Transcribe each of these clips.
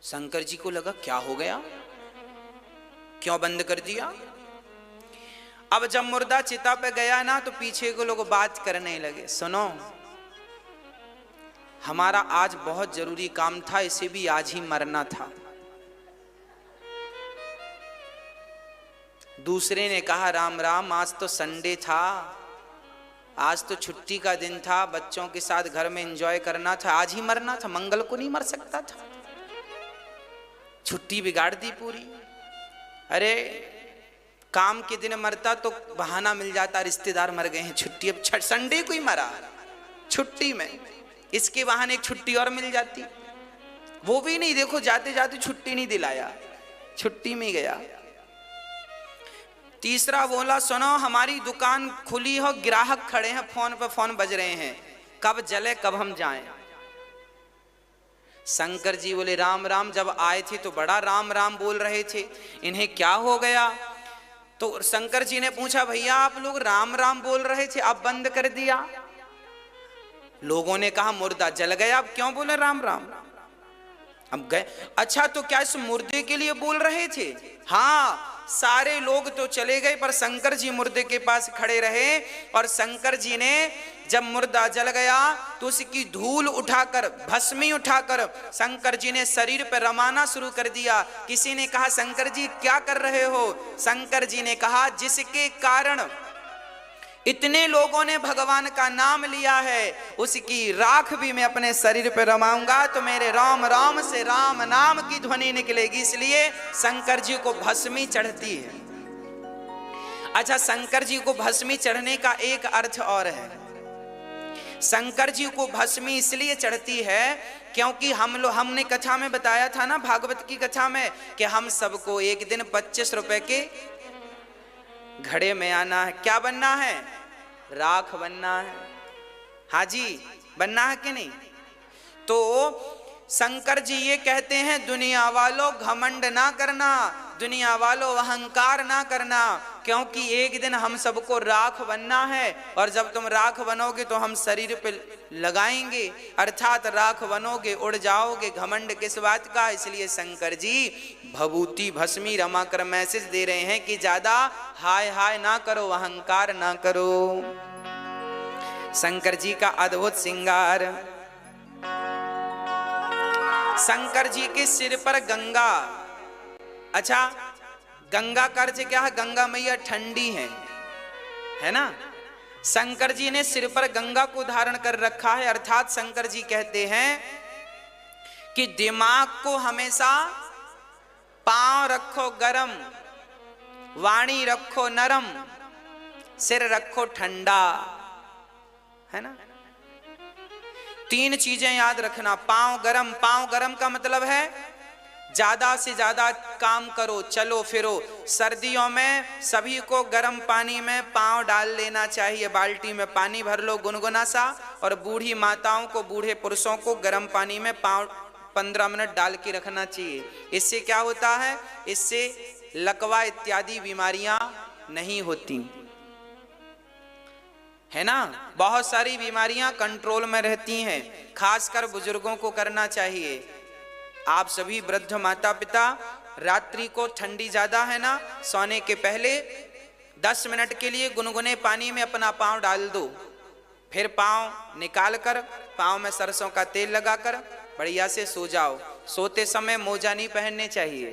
शंकर जी को लगा क्या हो गया, क्यों बंद कर दिया। अब जब मुर्दा चिता पे गया ना तो पीछे को लोग बात करने लगे, सुनो हमारा आज बहुत जरूरी काम था, इसे भी आज ही मरना था। दूसरे ने कहा राम राम, आज तो संडे था, आज तो छुट्टी का दिन था, बच्चों के साथ घर में एंजॉय करना था, आज ही मरना था, मंगल को नहीं मर सकता था, छुट्टी बिगाड़ दी पूरी। अरे काम के दिन मरता तो बहाना मिल जाता, रिश्तेदार मर गए हैं, छुट्टी, अब संडे को ही मरा छुट्टी में, इसके बहाने एक छुट्टी और मिल जाती, वो भी नहीं, देखो जाते जाते छुट्टी नहीं दिलाया, छुट्टी में गया। तीसरा बोला सुनो हमारी दुकान खुली हो, ग्राहक खड़े हैं, फोन पे फोन बज रहे हैं, कब जले कब हम जाएं। शंकर जी बोले राम राम, जब आए थे तो बड़ा राम राम बोल रहे थे, इन्हें क्या हो गया। तो शंकर जी ने पूछा भैया आप लोग राम राम बोल रहे थे, अब बंद कर दिया। लोगों ने कहा मुर्दा जल गया, अब क्यों बोले राम राम, अब गए। अच्छा तो क्या इस मुर्दे के लिए बोल रहे थे। हाँ, सारे लोग तो चले गए पर शंकर जी मुर्दे के पास खड़े रहे, और शंकर जी ने जब मुर्दा जल गया तो उसकी धूल उठाकर, भस्मी उठाकर शंकर जी ने शरीर पर रमाना शुरू कर दिया। किसी ने कहा शंकर जी क्या कर रहे हो। शंकर जी ने कहा जिसके कारण इतने लोगों ने भगवान का नाम लिया है, उसकी राख भी मैं अपने शरीर पर रमाऊंगा तो मेरे राम राम से राम नाम की ध्वनि निकलेगी, इसलिए शंकर जी को भस्मी चढ़ती है। अच्छा, शंकर जी को भस्मी चढ़ने का एक अर्थ और है। शंकर जी को भस्मी इसलिए चढ़ती है क्योंकि हमने कथा में बताया था ना, भागवत की कथा में, कि हम सबको एक दिन 25 रुपए के घड़े में आना है। क्या बनना है, राख बनना है। हाजी बनना है कि नहीं। तो शंकर जी ये कहते हैं दुनिया वालों घमंड ना करना, दुनिया वालों अहंकार ना करना, क्योंकि एक दिन हम सबको राख बनना है, और जब तुम राख बनोगे तो हम शरीर पे लगाएंगे, अर्थात राख बनोगे, उड़ जाओगे, घमंड किस बात का। इसलिए शंकर जी भभूति भस्मी रमा कर मैसेज दे रहे हैं कि ज्यादा हाय हाय ना करो, अहंकार ना करो। शंकर जी का अद्भुत श्रृंगार। शंकर जी के सिर पर गंगा। अच्छा, गंगा का अर्थ क्या है, गंगा मैया ठंडी है ना। शंकर जी ने सिर पर गंगा को धारण कर रखा है, अर्थात शंकर जी कहते हैं कि दिमाग को हमेशा पांव रखो गरम, वाणी रखो नरम, सिर रखो ठंडा, है ना। 3 चीजें याद रखना। पांव गरम, पांव गरम का मतलब है ज्यादा से ज्यादा काम करो, चलो फिरो। सर्दियों में सभी को गर्म पानी में पांव डाल लेना चाहिए, बाल्टी में पानी भर लो गुनगुना सा, और बूढ़ी माताओं को, बूढ़े पुरुषों को गर्म पानी में पांव 15 मिनट डाल के रखना चाहिए। इससे क्या होता है, इससे लकवा इत्यादि बीमारियां नहीं होती, है ना। बहुत सारी बीमारियां कंट्रोल में रहती हैं, खासकर बुजुर्गों को करना चाहिए। आप सभी वृद्ध माता पिता, रात्रि को ठंडी ज्यादा है ना, सोने के पहले 10 मिनट के लिए गुनगुने पानी में अपना पांव डाल दो, फिर पांव निकाल कर पांव में सरसों का तेल लगाकर बढ़िया से सो जाओ। सोते समय मोजा नहीं पहनने चाहिए,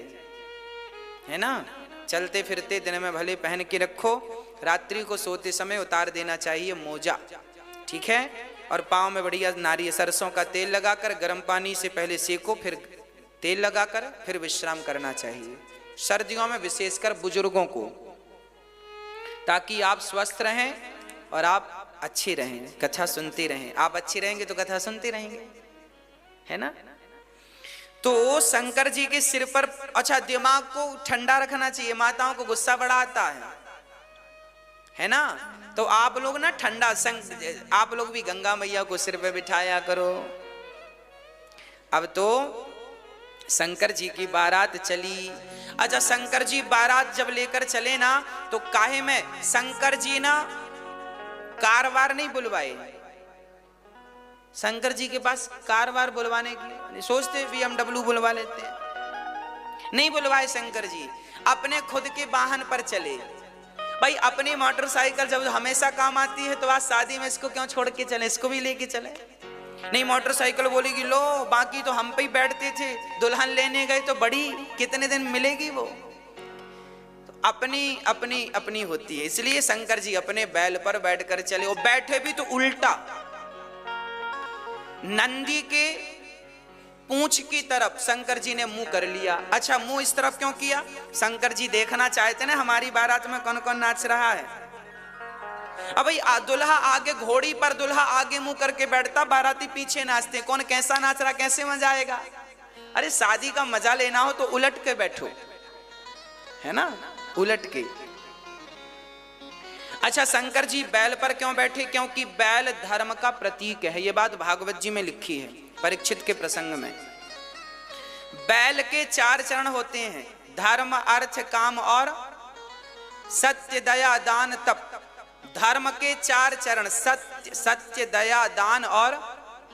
है ना। चलते फिरते दिन में भले पहन के रखो, रात्रि को सोते समय उतार देना चाहिए मोजा, ठीक है। और पांव में बढ़िया नारियल सरसों का तेल लगाकर गर्म पानी से पहले सेको, फिर तेल लगाकर फिर विश्राम करना चाहिए, सर्दियों में विशेषकर बुजुर्गों को, ताकि आप स्वस्थ रहें और आप अच्छे रहें, कथा सुनते रहें। आप अच्छे रहेंगे तो कथा सुनते रहेंगे, है ना। तो शंकर जी के सिर पर, अच्छा, दिमाग को ठंडा रखना चाहिए, माताओं को गुस्सा बड़ा आता है ना। तो आप लोग ना ठंडा, आप लोग भी गंगा मैया को सिर पे बिठाया करो। अब तो शंकर जी की बारात चली। अच्छा, शंकर जी बारात जब लेकर चले ना, तो काहे में शंकर जी ना कारवार नहीं बुलवाए, शंकर जी के पास कार वार बुलवाने के लिए सोचते BMW बुलवा लेते हैं, नहीं बुलवाए शंकर जी, अपने खुद के वाहन पर चले। भाई अपनी मोटरसाइकिल जब हमेशा काम आती है तो आज शादी में इसको क्यों छोड़ के चले, इसको भी लेके चले। नहीं मोटरसाइकिल बोलेगी लो, बाकी तो हम पे ही बैठते थे, दुल्हन लेने गए तो बड़ी कितने दिन मिलेगी वो। तो अपनी अपनी अपनी होती है, इसलिए शंकर जी अपने बैल पर बैठकर चले। वो बैठे भी तो उल्टा नंदी के पूंछ की तरफ शंकर जी ने मुंह कर लिया। अच्छा मुंह इस तरफ क्यों किया? शंकर जी देखना चाहते ना हमारी बारात में कौन कौन नाच रहा है। अब भाई दुल्हा आगे, घोड़ी पर दुल्हा आगे मुंह करके बैठता, बाराती पीछे नाचते, कौन कैसा नाच रहा, कैसे मजा आएगा। अरे शादी का मजा लेना हो तो उलट के बैठो, है ना, उलट के। अच्छा शंकर जी बैल पर क्यों बैठे? क्योंकि बैल धर्म का प्रतीक है। यह बात भागवत जी में लिखी है परीक्षित के प्रसंग में। बैल के 4 चरण होते हैं, धर्म अर्थ काम और सत्य दया दान तप। धर्म के 4 चरण, सत्य सत्य दया दान और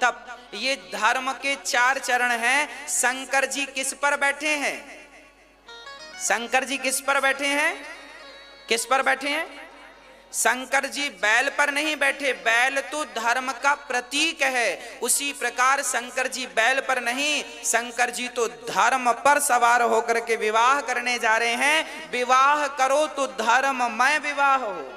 तप, ये धर्म के 4 चरण हैं। शंकर जी किस पर बैठे हैं? शंकर जी किस पर बैठे हैं? किस पर बैठे हैं? शंकर जी बैल पर नहीं बैठे, बैल तो धर्म का प्रतीक है। उसी प्रकार शंकर जी बैल पर नहीं, शंकर जी तो धर्म पर सवार होकर के विवाह करने जा रहे हैं। विवाह करो तो धर्ममय विवाह हो।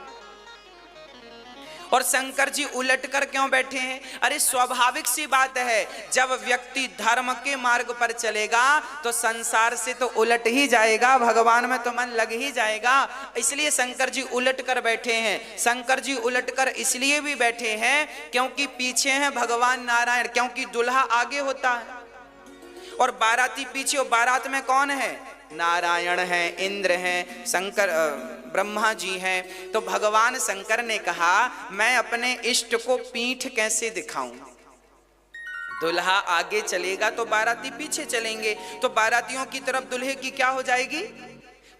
और शंकर जी उलट कर क्यों बैठे हैं? अरे स्वाभाविक सी बात है, जब व्यक्ति धर्म के मार्ग पर चलेगा तो संसार से तो उलट ही जाएगा, भगवान में तो मन लग ही जाएगा। इसलिए शंकर जी उलट कर बैठे हैं। शंकर जी उलट कर इसलिए भी बैठे हैं क्योंकि पीछे हैं भगवान नारायण, क्योंकि दुल्हा आगे होता है और बाराती पीछे। और बारात में कौन है? नारायण है, इंद्र हैं, शंकर ब्रह्मा जी हैं। तो भगवान शंकर ने कहा मैं अपने इष्ट को पीठ कैसे दिखाऊं? दुल्हा आगे चलेगा तो बाराती पीछे चलेंगे, तो बारातियों की तरफ दुल्हे की क्या हो जाएगी?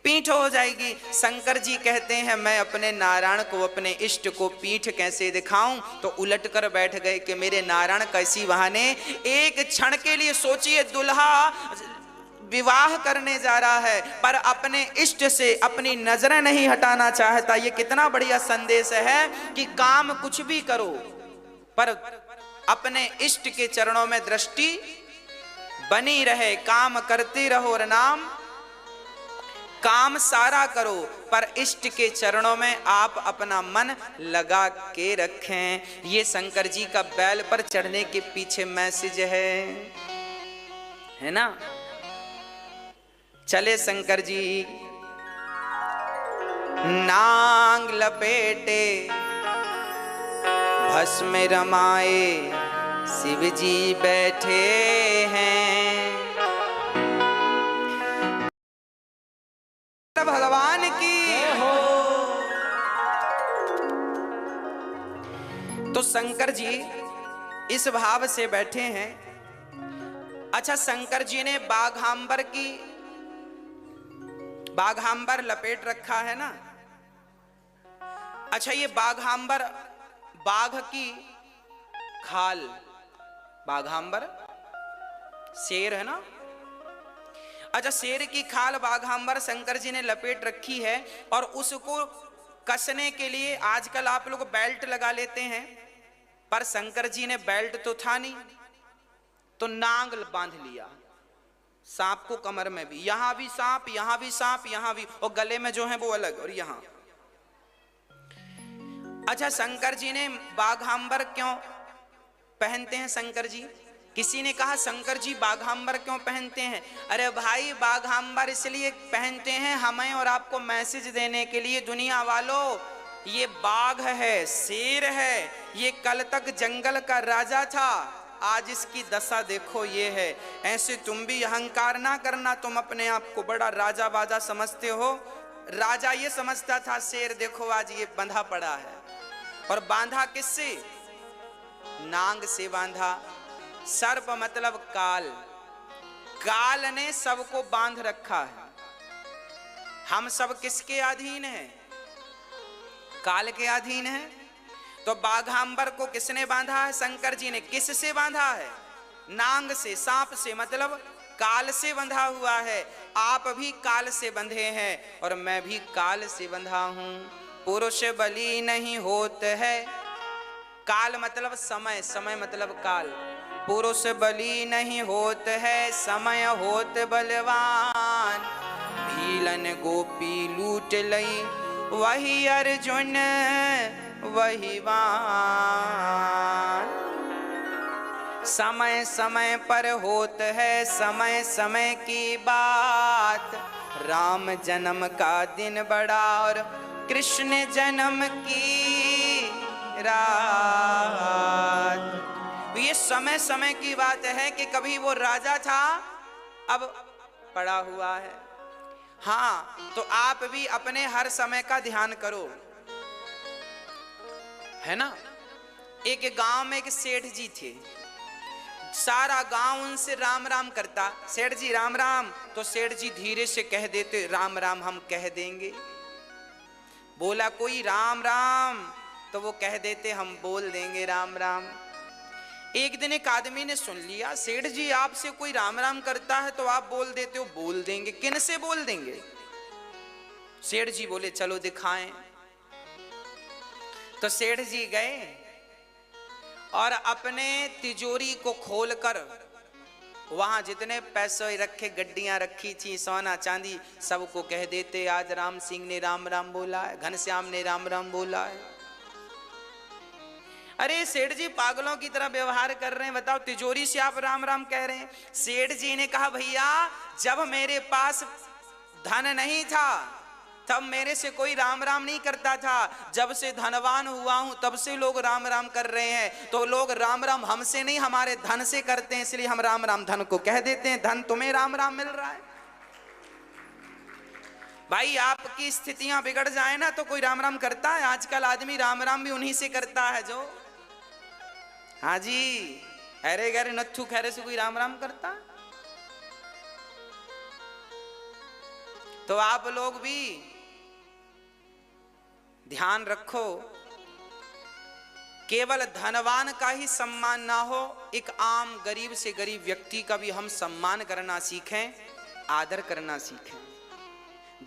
पीठ हो जाएगी। शंकर जी कहते हैं मैं अपने नारायण को, अपने इष्ट को पीठ कैसे दिखाऊं? तो उलट कर बैठ गए कि मेरे नारायण कैसी बहाने। एक क्षण के लिए सोचिए, दुल्हा विवाह करने जा रहा है पर अपने इष्ट से अपनी नजरें नहीं हटाना चाहता। ये कितना बढ़िया संदेश है कि काम कुछ भी करो पर अपने इष्ट के चरणों में दृष्टि बनी रहे। काम करते रहो और नाम, काम सारा करो पर इष्ट के चरणों में आप अपना मन लगा के रखें। ये शंकर जी का बैल पर चढ़ने के पीछे मैसेज है ना। चले शंकर जी, नांग लपेटे भस्म रमाए, शिव जी बैठे हैं। भगवान की हो। तो शंकर जी इस भाव से बैठे हैं। अच्छा शंकर जी ने बाघांबर लपेट रखा है ना। अच्छा ये बाघांबर, बाघ की खाल, बाघांबर शेर है ना। अच्छा शेर की खाल बाघांबर शंकर जी ने लपेट रखी है और उसको कसने के लिए आजकल आप लोग बेल्ट लगा लेते हैं, पर शंकर जी ने बेल्ट तो था नहीं, तो नांग बांध लिया। सांप को कमर में भी, यहां भी सांप, यहां भी सांप, यहां भी, और गले में जो है वो अलग, और यहां। अच्छा शंकर जी ने बाघांबर क्यों पहनते हैं? शंकर जी, किसी ने कहा शंकर जी बाघांबर क्यों पहनते हैं? अरे भाई बाघांबर इसलिए पहनते हैं हमें और आपको मैसेज देने के लिए, दुनिया वालों ये बाघ है, शेर है, ये कल तक जंगल का राजा था, आज इसकी दशा देखो ये है। ऐसे तुम भी अहंकार ना करना, तुम अपने आप को बड़ा राजा बाजा समझते हो। राजा ये समझता था, शेर देखो आज ये बंधा पड़ा है। और बांधा किससे? नांग से बांधा। सर्प मतलब काल, काल ने सबको बांध रखा है। हम सब किसके अधीन हैं? काल के अधीन हैं। तो बाघांबर को किसने बांधा है? शंकर जी ने। किससे बांधा है? नांग से, सांप से, मतलब काल से बंधा हुआ है। आप भी काल से बंधे हैं और मैं भी काल से बंधा हूं। पुरुष बली नहीं होत है, काल मतलब समय, समय मतलब काल। पुरुष बली नहीं होत है, समय होत बलवान। भीलन गोपी लूट लई, वही अर्जुन वही वान। समय समय पर होत है समय समय की बात। राम जन्म का दिन बड़ा और कृष्ण जन्म की रात। ये समय समय की बात है कि कभी वो राजा था, अब पड़ा हुआ है। हाँ, तो आप भी अपने हर समय का ध्यान करो, है ना। एक गांव में एक सेठ जी थे, सारा गांव उनसे राम राम करता। सेठ जी राम राम, तो सेठ जी धीरे से कह देते राम राम हम कह देंगे। बोला कोई राम राम, तो वो कह देते हम बोल देंगे राम राम। एक दिन एक आदमी ने सुन लिया, सेठ जी आपसे कोई राम राम करता है तो आप बोल देते हो बोल देंगे, किन से बोल देंगे? सेठ जी बोले चलो दिखाएं। तो सेठ जी गए और अपने तिजोरी को खोलकर वहां जितने पैसे रखे, गड्डियां रखी थी, सोना चांदी, सबको कह देते आज राम सिंह ने राम राम बोला है, घनश्याम ने राम राम बोला है। अरे सेठ जी पागलों की तरह व्यवहार कर रहे हैं, बताओ तिजोरी से आप राम राम कह रहे हैं। सेठ जी ने कहा भैया जब मेरे पास धन नहीं था तब मेरे से कोई राम राम नहीं करता था, जब से धनवान हुआ हूं तब से लोग राम राम कर रहे हैं। तो लोग राम राम हमसे नहीं हमारे धन से करते हैं, इसलिए हम राम राम धन को कह देते हैं। धन तुम्हें राम राम मिल रहा है। भाई आपकी स्थितियां बिगड़ जाए ना तो कोई राम राम करता है? आजकल आदमी राम राम भी उन्हीं से करता है जो, हाँ जी, अरे गरे नथु खैरे से कोई राम राम करता। तो आप लोग भी ध्यान रखो, केवल धनवान का ही सम्मान ना हो, एक आम गरीब से गरीब व्यक्ति का भी हम सम्मान करना सीखें, आदर करना सीखें।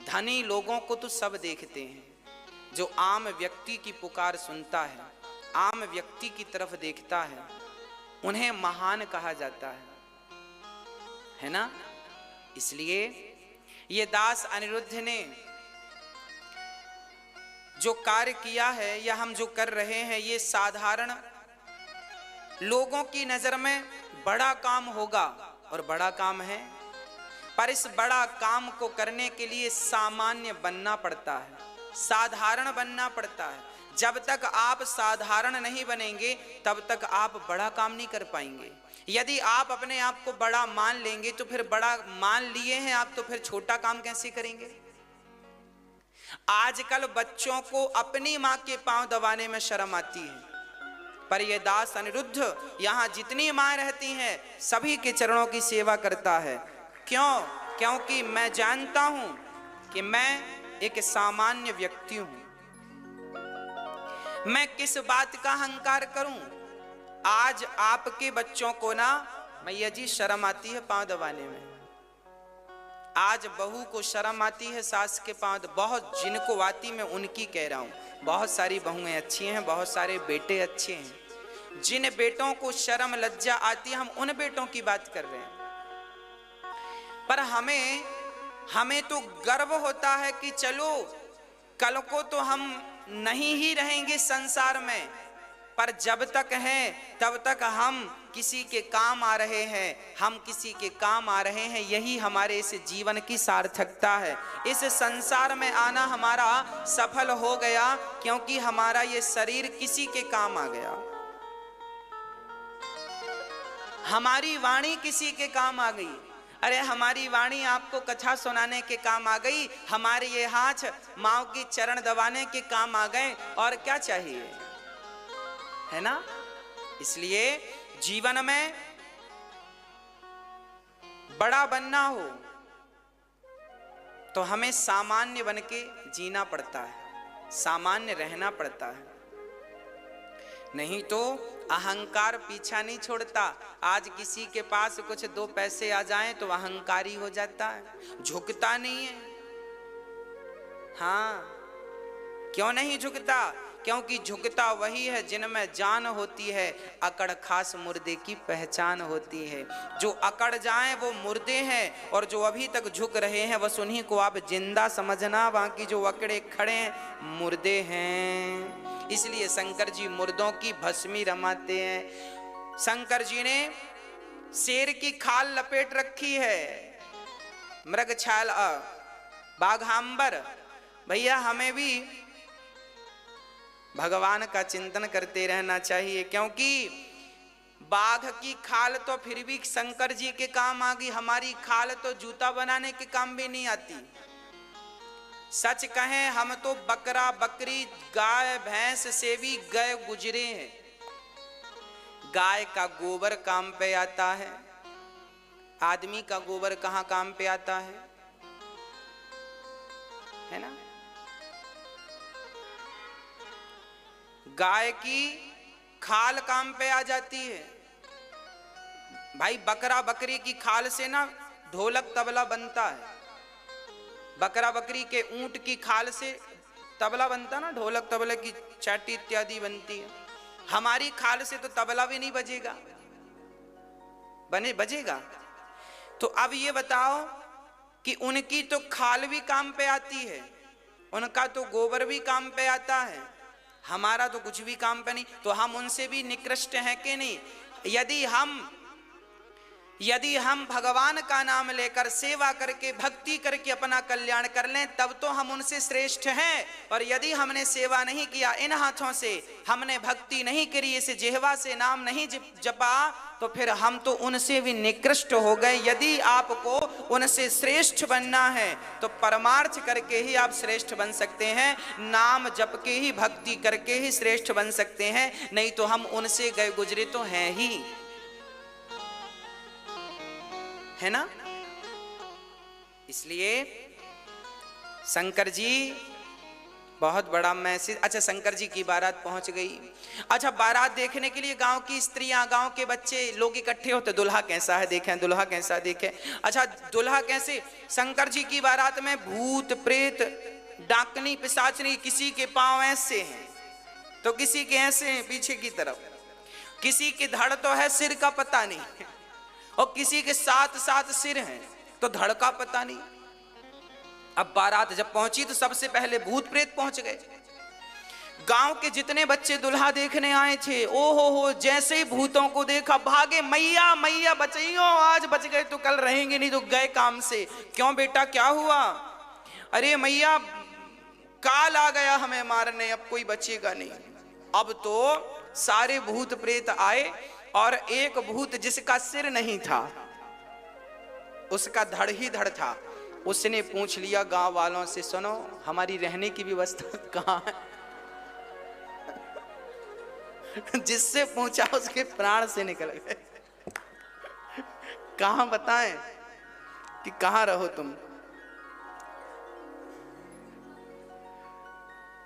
धनी लोगों को तो सब देखते हैं, जो आम व्यक्ति की पुकार सुनता है, आम व्यक्ति की तरफ देखता है, उन्हें महान कहा जाता है ना। इसलिए ये दास अनिरुद्ध ने जो कार्य किया है या हम जो कर रहे हैं, ये साधारण लोगों की नजर में बड़ा काम होगा और बड़ा काम है, पर इस बड़ा काम को करने के लिए सामान्य बनना पड़ता है, साधारण बनना पड़ता है। जब तक आप साधारण नहीं बनेंगे तब तक आप बड़ा काम नहीं कर पाएंगे। यदि आप अपने आप को बड़ा मान लेंगे तो फिर बड़ा मान लिए हैं आप, तो फिर छोटा काम कैसे करेंगे? आजकल बच्चों को अपनी मां के पांव दबाने में शर्म आती है, पर यह दास अनिरुद्ध यहां जितनी मां रहती हैं सभी के चरणों की सेवा करता है। क्यों? क्योंकि मैं जानता हूं कि मैं एक सामान्य व्यक्ति हूं। मैं किस बात का अहंकार करूं? आज आपके बच्चों को ना मैया जी शर्म आती है पांव दबाने में। आज बहू को शर्म आती है सास के पांव, बहुत जिनको आती मैं उनकी कह रहा हूं। बहुत सारी बहुएं अच्छी हैं, बहुत सारे बेटे अच्छे हैं। जिन बेटों को शर्म लज्जा आती है हम उन बेटों की बात कर रहे हैं। पर हमें तो गर्व होता है कि चलो कल को तो हम नहीं ही रहेंगे संसार में, पर जब तक हैं तब तक हम किसी के काम आ रहे हैं, हम किसी के काम आ रहे हैं, यही हमारे इस जीवन की सार्थकता है। इस संसार में आना हमारा सफल हो गया क्योंकि हमारा ये शरीर किसी के काम आ गया, हमारी वाणी किसी के काम आ गई। अरे हमारी वाणी आपको कथा सुनाने के काम आ गई, हमारे ये हाथ माँ की चरण दबाने के काम आ गए, और क्या चाहिए, है ना। इसलिए जीवन में बड़ा बनना हो तो हमें सामान्य बन के जीना पड़ता है, सामान्य रहना पड़ता है। नहीं तो अहंकार पीछा नहीं छोड़ता। आज किसी के पास कुछ दो पैसे आ जाएं तो अहंकारी हो जाता है, झुकता नहीं है। हाँ, क्यों नहीं झुकता? क्योंकि झुकता वही है जिनमें जान होती है, अकड़ खास मुर्दे की पहचान होती है। जो अकड़ जाएं वो मुर्दे हैं, और जो अभी तक झुक रहे हैं बस उन्हीं को आप जिंदा समझना, बाकी जो अकड़े खड़े हैं मुर्दे हैं। इसलिए शंकर जी मुर्दों की भस्मी रमाते हैं। शंकर जी ने शेर की खाल लपेट रखी है, मृग छाल बाघांबर। भैया हमें भी भगवान का चिंतन करते रहना चाहिए, क्योंकि बाघ की खाल तो फिर भी शंकर जी के काम आ गई, हमारी खाल तो जूता बनाने के काम भी नहीं आती। सच कहें हम तो बकरा बकरी गाय भैंस से भी गए गुजरे हैं। गाय का गोबर काम पे आता है, आदमी का गोबर कहाँ काम पे आता है ना? गाय की खाल काम पे आ जाती है। भाई बकरा बकरी की खाल से ना ढोलक तबला बनता है, बकरा बकरी के ऊंट की खाल से तबला बनता ना, ढोलक तबले की चाटी इत्यादि बनती है। हमारी खाल से तो तबला भी नहीं बजेगा, बजेगा? तो अब ये बताओ कि उनकी तो खाल भी काम पे आती है, उनका तो गोबर भी काम पे आता है, हमारा तो कुछ भी काम पे नहीं। तो हम उनसे भी निकृष्ट हैं कि नहीं? यदि हम भगवान का नाम लेकर सेवा करके भक्ति करके अपना कल्याण कर लें तब तो हम उनसे श्रेष्ठ हैं। और यदि हमने सेवा नहीं किया, इन हाथों से हमने भक्ति नहीं करी, इस जिह्वा से नाम नहीं जपा, तो फिर हम तो उनसे भी निकृष्ट हो गए। यदि आपको उनसे श्रेष्ठ बनना है तो परमार्थ करके ही आप श्रेष्ठ बन सकते हैं, नाम जप के ही भक्ति करके ही श्रेष्ठ बन सकते हैं, नहीं तो हम उनसे गए गुजरे तो हैं ही, है ना? इसलिए शंकर जी बहुत बड़ा मैसेज। अच्छा, शंकर जी की बारात पहुंच गई। अच्छा, बारात देखने के लिए गांव की स्त्रियां, गांव के बच्चे लोग इकट्ठे होते, दुल्हा कैसा है देखें, दुल्हा कैसा देखें। अच्छा, दुल्हा कैसे? शंकर जी की बारात में भूत प्रेत डाकनी पिशाचनी, किसी के पांव ऐसे हैं तो किसी के ऐसे हैं पीछे की तरफ, किसी की धड़ तो है सिर का पता नहीं, और किसी के साथ साथ सिर हैं तो धड़ का पता नहीं। अब बारात जब पहुंची तो सबसे पहले भूत प्रेत पहुंच गए। गांव के जितने बच्चे दुल्हा देखने आए थे, ओ हो, जैसे ही भूतों को देखा भागे, मैया मैया बचाइयो, आज बच गए तो कल रहेंगे नहीं तो गए काम से। क्यों बेटा, क्या हुआ? अरे मैया काल आ गया हमें मारने, अब कोई बचेगा नहीं। अब तो सारे भूत प्रेत आए और एक भूत जिसका सिर नहीं था, उसका धड़ ही धड़ था, उसने पूछ लिया गांव वालों से, सुनो हमारी रहने की व्यवस्था कहाँ है? जिससे पूछा उसके प्राण से निकल गए। कहाँ बताएं कि कहाँ रहो तुम?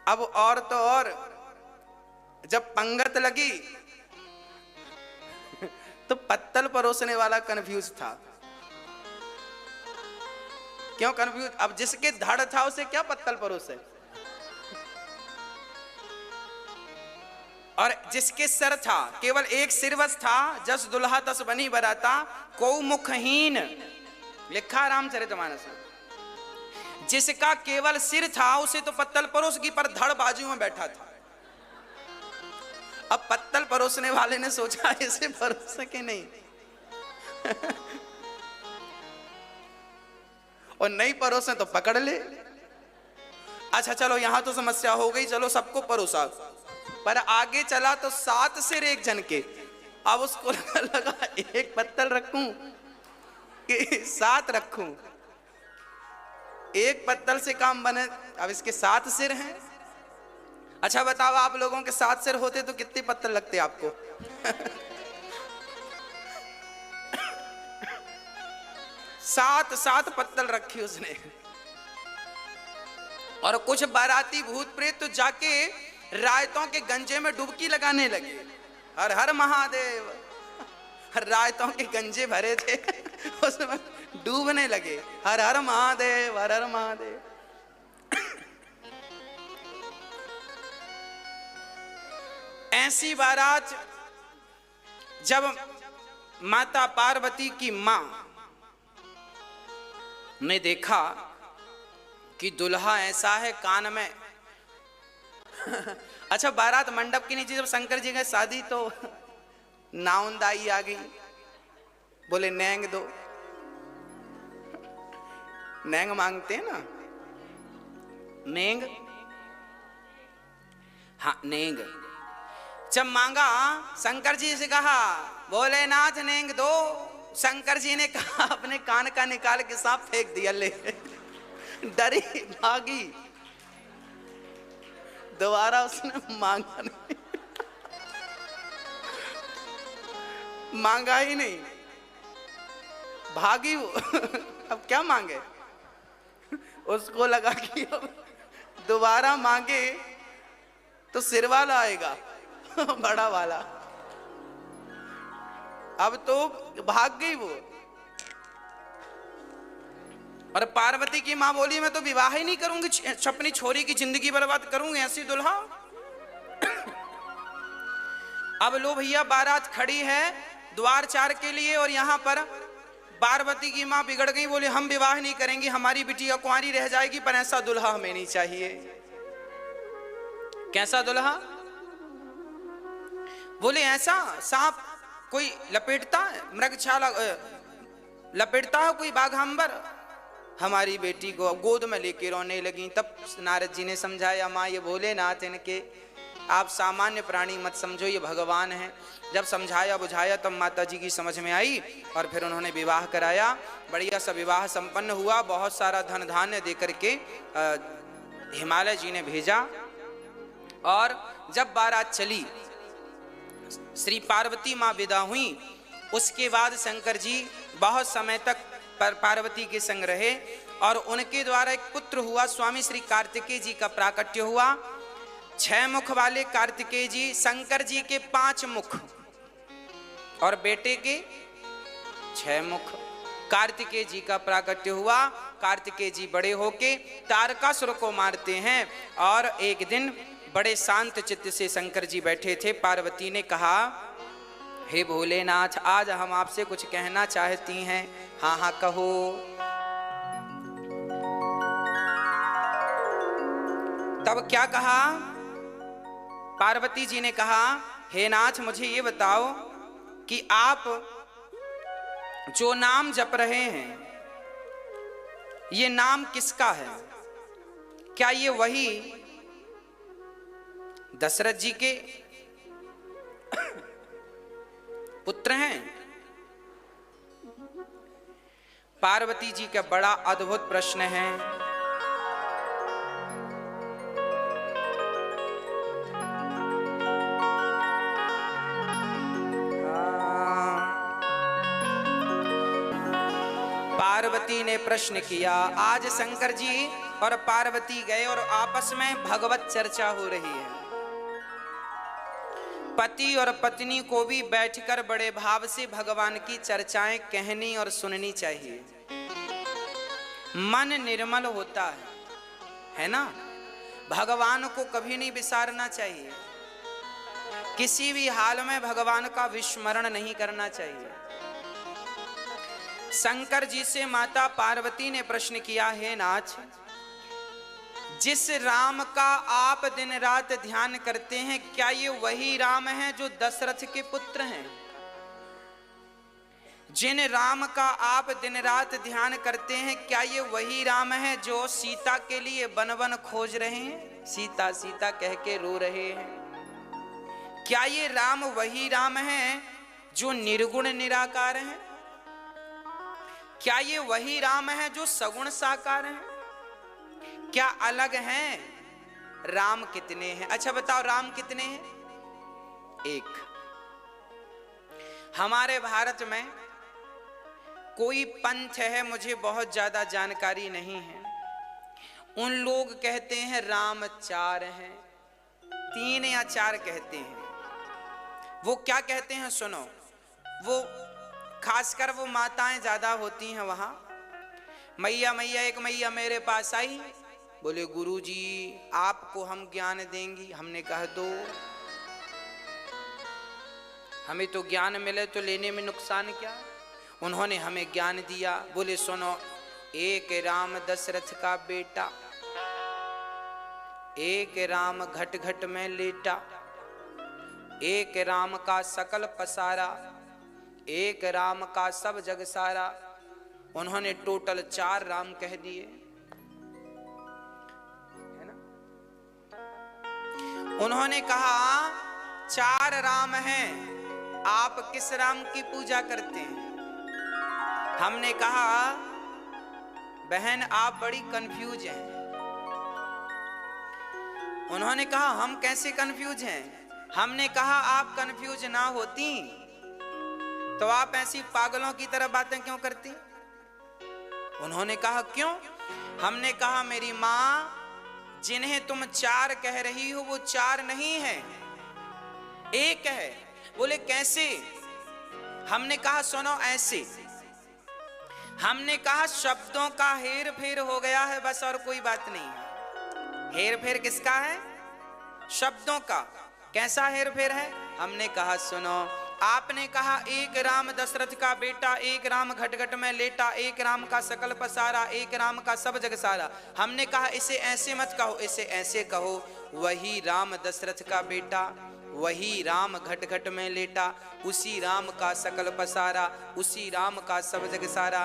अब और तो और जब पंगत लगी तो पत्तल परोसने वाला कंफ्यूज था। क्यों कंफ्यूज? अब जिसके धड़ था उसे क्या पत्तल परोसे, और जिसके सर था, केवल एक सिरवस था, जस दुल्हा तस बनी बराता, को मुखहीन, लिखा रामचरितमानस में। जिसका केवल सिर था उसे तो पत्तल परोस की, पर धड़ बाजू में बैठा था। अब पत्तल परोसने वाले ने सोचा इसे परोस सके नहीं और नहीं परोसे तो पकड़ ले। अच्छा चलो, यहां तो समस्या हो गई, चलो सबको परोसा, पर आगे चला तो 7 सिर एक जन के। अब उसको लगा एक पत्तल रखूं कि 7 रखूं, एक पत्तल से काम बने। अब इसके 7 सिर हैं। अच्छा बताओ, आप लोगों के 7 सिर होते तो कितने पत्तल लगते आपको? 7 पत्तल रखी उसने। और कुछ बाराती भूत प्रेत तो जाके रायतों के गंजे में डुबकी लगाने लगे। हर हर महादेव। रायतों के गंजे भरे थे, उसमें डूबने लगे। हर हर महादेव, हर हर महादेव। ऐसी बारात जब माता पार्वती की मां ने देखा कि दुल्हा ऐसा है, कान में अच्छा, बारात मंडप के नीचे जब शंकर जी गए शादी, तो नाउंदाई आ गई, बोले नेंग दो। नेंग मांगते हैं ना, नेंग, हाँ नेंग। जब मांगा, शंकर जी से कहा भोलेनाथ नेंग दो। शंकर जी ने कहा अपने कान का निकाल के सांप फेंक दिया। ले डरी भागी, दोबारा उसने मांगा नहीं, मांगा ही नहीं, भागी वो। अब क्या मांगे, उसको लगा कि अब दोबारा मांगे तो सिर वाला आएगा, बड़ा वाला। अब तो भाग गई वो। और पार्वती की मां बोली मैं तो विवाह ही नहीं करूंगी, अपनी छोरी की जिंदगी बर्बाद करूंगी, ऐसी दुल्हा। अब लो भैया, बारात खड़ी है द्वार चार के लिए, और यहां पर पार्वती की मां बिगड़ गई, बोले हम विवाह नहीं करेंगे, हमारी बिटिया कुंवारी रह जाएगी, पर ऐसा दुल्हा हमें नहीं चाहिए। कैसा दुल्हा? बोले ऐसा सांप कोई लपेटता है, मृगछाला लपेटता है कोई बाघांबर। हमारी बेटी को गोद में लेके रोने लगी। तब नारद जी ने समझाया, माँ ये भोलेनाथ इनके, आप सामान्य प्राणी मत समझो, ये भगवान हैं। जब समझाया बुझाया तब माता जी की समझ में आई, और फिर उन्होंने विवाह कराया। बढ़िया सा विवाह संपन्न हुआ। बहुत सारा धन धान्य दे करके हिमालय जी ने भेजा। और जब बारात चली, श्री पार्वती माँ विदा हुई। उसके बाद शंकर जी बहुत समय तक पार्वती के संग रहे, और उनके द्वारा एक पुत्र हुआ, स्वामी श्री कार्तिकेय जी का प्राकट्य हुआ। 6 मुख वाले कार्तिकेय जी, शंकर जी के 5 मुख और बेटे के 6 मुख। कार्तिकेय जी का प्राकट्य हुआ। कार्तिकेय जी बड़े होके तारकासुर को मारते हैं। और एक दिन बड़े शांत चित्त से शंकर जी बैठे थे। पार्वती ने कहा, हे भोलेनाथ, आज हम आपसे कुछ कहना चाहती हैं। हाँ हाँ कहो। तब क्या कहा? पार्वती जी ने कहा, हे नाथ, मुझे ये बताओ कि आप जो नाम जप रहे हैं, ये नाम किसका है? क्या ये वही दशरथ जी के पुत्र हैं? पार्वती जी का बड़ा अद्भुत प्रश्न है। पार्वती ने प्रश्न किया। आज शंकर जी और पार्वती गए और आपस में भगवत चर्चा हो रही है। पति और पत्नी को भी बैठकर बड़े भाव से भगवान की चर्चाएं कहनी और सुननी चाहिए। मन निर्मल होता है ना? भगवान को कभी नहीं विसारना चाहिए। किसी भी हाल में भगवान का विस्मरण नहीं करना चाहिए। शंकर जी से माता पार्वती ने प्रश्न किया, हे नाथ, जिस राम का आप दिन रात ध्यान करते हैं, क्या ये वही राम है जो दशरथ के पुत्र हैं? जिन राम का आप दिन रात ध्यान करते हैं, क्या ये वही राम है जो सीता के लिए वन वन खोज रहे हैं, सीता सीता कह के रो रहे हैं? क्या ये राम वही राम है जो निर्गुण निराकार हैं? क्या ये वही राम है जो सगुण साकार हैं? क्या अलग हैं? राम कितने हैं? अच्छा बताओ, राम कितने हैं? एक। हमारे भारत में कोई पंथ है, मुझे बहुत ज्यादा जानकारी नहीं है, उन लोग कहते हैं राम 4 हैं। 3 या 4 कहते हैं। वो क्या कहते हैं सुनो। वो खासकर वो माताएं ज्यादा होती हैं वहां। मैया मैया एक मैया मेरे पास आई, बोले गुरुजी आपको हम ज्ञान देंगी। हमने कहा दो, हमें तो ज्ञान मिले तो लेने में नुकसान क्या। उन्होंने हमें ज्ञान दिया। बोले सुनो, एक राम दशरथ का बेटा, एक राम घट घट में लेटा, एक राम का सकल पसारा, एक राम का सब जग सारा। उन्होंने टोटल 4 राम कह दिए, है ना। उन्होंने कहा 4 राम हैं, आप किस राम की पूजा करते हैं। हमने कहा बहन आप बड़ी कंफ्यूज हैं। उन्होंने कहा हम कैसे कंफ्यूज हैं। हमने कहा आप कंफ्यूज ना होती तो आप ऐसी पागलों की तरह बातें क्यों करती। उन्होंने कहा क्यों। हमने कहा मेरी मां जिन्हें तुम 4 कह रही हो वो 4 नहीं है, एक है। बोले कैसे। हमने कहा सुनो ऐसे। हमने कहा शब्दों का हेर फेर हो गया है बस, और कोई बात नहीं है। हेर फेर किसका है। शब्दों का। कैसा हेर फेर है। हमने कहा सुनो, आपने कहा एक राम दशरथ का बेटा, एक राम घट घट में लेटा, एक राम का सकल पसारा, एक राम का सब जग सारा। हमने कहा इसे ऐसे मत कहो, इसे ऐसे कहो, वही राम दशरथ का बेटा, वही राम घट घट में लेटा, उसी राम का सकल पसारा, उसी राम का सब जग सारा।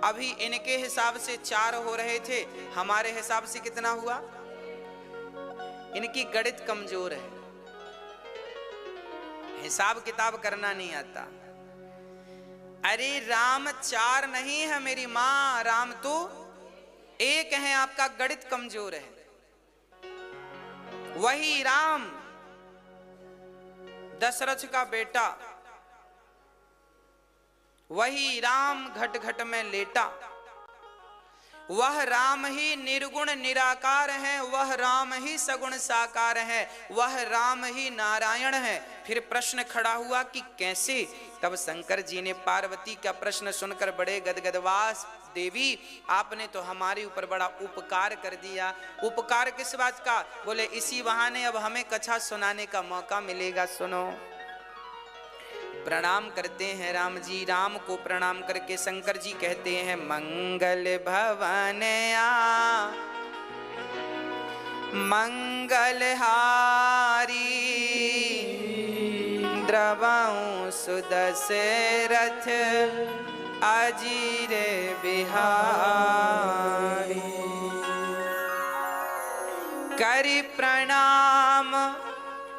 अभी इनके हिसाब से 4 हो रहे थे, हमारे हिसाब से कितना हुआ। इनकी गणित कमजोर है, हिसाब किताब करना नहीं आता। अरे राम 4 नहीं है मेरी मां, राम तो एक है, आपका गणित कमजोर है। वही राम दशरथ का बेटा, वही राम घट घट में लेटा, वह राम ही निर्गुण निराकार है, वह राम ही सगुण साकार है, वह राम ही नारायण है। फिर प्रश्न खड़ा हुआ कि कैसे। तब शंकर जी ने पार्वती का प्रश्न सुनकर बड़े गदगदवास, देवी आपने तो हमारे ऊपर बड़ा उपकार कर दिया। उपकार किस बात का। बोले इसी बहाने अब हमें कथा सुनाने का मौका मिलेगा। सुनो। प्रणाम करते हैं राम जी। राम को प्रणाम करके शंकर जी कहते हैं मंगल भवन आ मंगलहारी, द्रवं सुदशरथ अजीर बिहारी। करि प्रणाम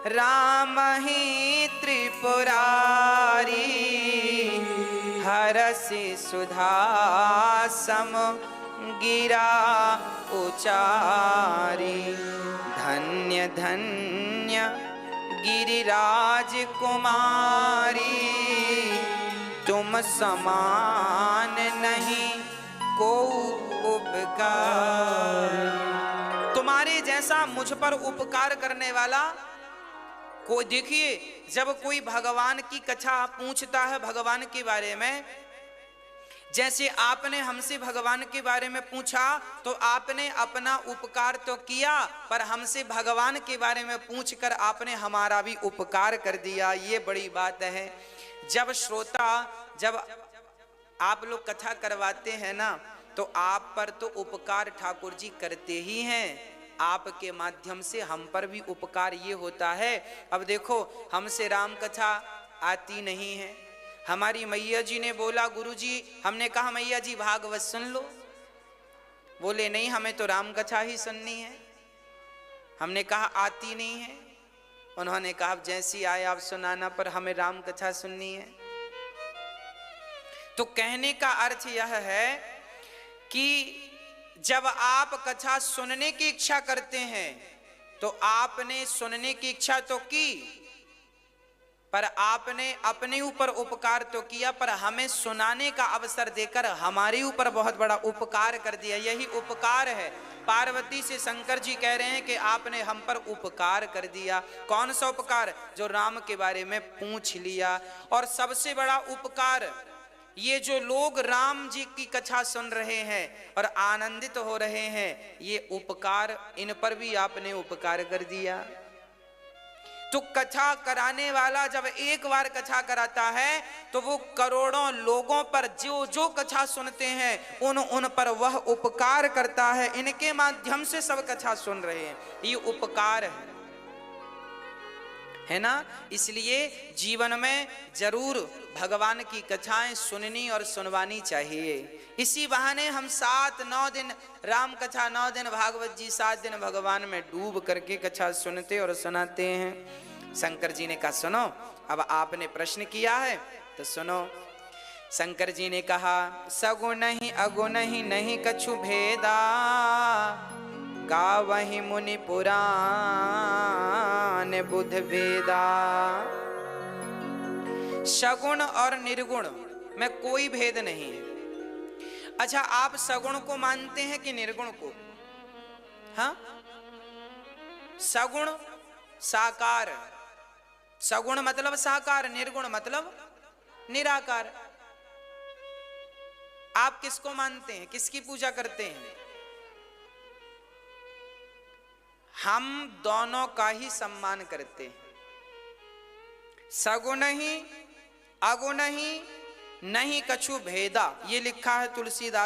राम ही त्रिपुरारी, हरसि सुधा सम गिरा उचारी। धन्य धन्य गिरिराज कुमारी, तुम समान नहीं को उपकार। तुम्हारे जैसा मुझ पर उपकार करने वाला कोई। देखिए जब कोई भगवान की कथा पूछता है भगवान के बारे में, जैसे आपने हमसे भगवान के बारे में पूछा तो आपने अपना उपकार तो किया, पर हमसे भगवान के बारे में पूछकर आपने हमारा भी उपकार कर दिया। ये बड़ी बात है। जब श्रोता, जब आप लोग कथा करवाते हैं ना, तो आप पर तो उपकार ठाकुर जी करते ही हैं, आपके माध्यम से हम पर भी उपकार ये होता है। अब देखो हमसे राम कथा आती नहीं है। हमारी मैया जी ने बोला गुरुजी, हमने कहा मैया जी भागवत सुन लो। बोले नहीं हमें तो राम कथा ही सुननी है। हमने कहा आती नहीं है। उन्होंने कहा जैसी आए आप सुनाना, पर हमें राम कथा सुननी है। तो कहने का अर्थ यह है कि जब आप कथा सुनने की इच्छा करते हैं तो आपने सुनने की इच्छा तो की, पर आपने अपने ऊपर उपकार तो किया, पर हमें सुनाने का अवसर देकर हमारे ऊपर बहुत बड़ा उपकार कर दिया। यही उपकार है। पार्वती से शंकर जी कह रहे हैं कि आपने हम पर उपकार कर दिया। कौन सा उपकार? जो राम के बारे में पूछ लिया। और सबसे बड़ा उपकार, ये जो लोग राम जी की कथा सुन रहे हैं और आनंदित हो रहे हैं, ये उपकार, इन पर भी आपने उपकार कर दिया। तो कथा कराने वाला जब एक बार कथा कराता है तो वो करोड़ों लोगों पर जो जो कथा सुनते हैं उन पर वह उपकार करता है। इनके माध्यम से सब कथा सुन रहे हैं, ये उपकार है ना। इसलिए जीवन में जरूर भगवान की कथाएं सुननी और सुनवानी चाहिए। इसी बहाने हम 7-9 दिन राम कथा, 9 दिन भागवत जी, 7 दिन भगवान में डूब करके कथा सुनते और सुनाते हैं। शंकर जी ने कहा सुनो, अब आपने प्रश्न किया है तो सुनो। शंकर जी ने कहा सगुण ही अगुण ही नहीं कछु भेदा, गावहि मुनि पुराण बुध वेदा। सगुण और निर्गुण में कोई भेद नहीं है। अच्छा, आप सगुण को मानते हैं कि निर्गुण को? हाँ, सगुण साकार, सगुण मतलब साकार, निर्गुण मतलब निराकार। आप किसको मानते हैं, किसकी पूजा करते हैं? हम दोनों का ही सम्मान करते हैं। सगुण ही अगुण ही नहीं कछु भेदा, ये लिखा है तुलसीदास